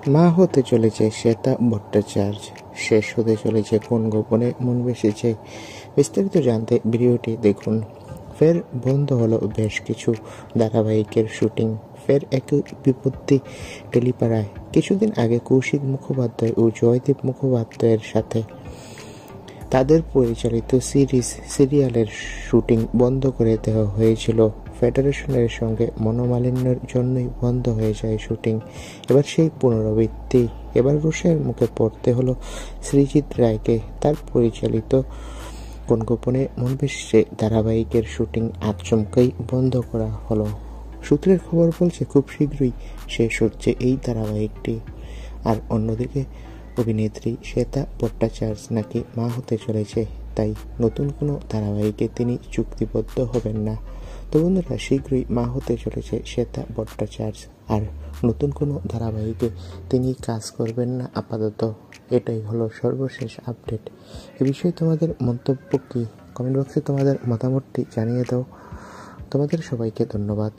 মা হতে চলেছে শ্বেতা ভট্টাচার্য, শেষ হতে চলেছে কোন গোপনে মন বেসেছে। বিস্তারিত জানতে ভিডিওটি দেখুন। ফের বন্ধ হলো বেশ কিছু ধারাবাহিকের শুটিং, ফের একই বিপত্তি টেলিপাড়ায়। কিছুদিন আগে কৌশিক মুখোপাধ্যায় ও জয়দীপ মুখোপাধ্যায়ের সাথে তাদের পরিচালিত সিরিয়ালের শুটিং বন্ধ করে দেওয়া হয়েছিল। ফেডারেশনের সঙ্গে মনোমালিন্যের জন্যই বন্ধ হয়ে যায় শুটিং। এবার সেই পুনরাবৃত্তি। এবার রোষের মুখে পড়তে হলো সৃজিত রায়কে। তার পরিচালিত কোন গোপনে মন বেসেছে ধারাবাহিকের শুটিং আচমকাই বন্ধ করা হলো। সূত্রের খবর বলছে খুব শীঘ্রই শেষ হচ্ছে এই ধারাবাহিকটি। আর অন্যদিকে অভিনেত্রী শ্বেতা ভট্টাচার্য নাকি মা হতে চলেছে, তাই নতুন কোনো ধারাবাহিকে তিনি চুক্তিবদ্ধ হবেন না। তো বন্ধুরা, শীঘ্রই মা হতে চলেছে শ্বেতা ভট্টাচার্য, আর নতুন কোনো ধারাবাহিকে তিনি কাজ করবেন না আপাতত। এটাই হলো সর্বশেষ আপডেট। এ বিষয়ে তোমাদের মন্তব্য কি? কমেন্ট বক্সে তোমাদের মতামতটি জানিয়ে দাও। তোমাদের সবাইকে ধন্যবাদ।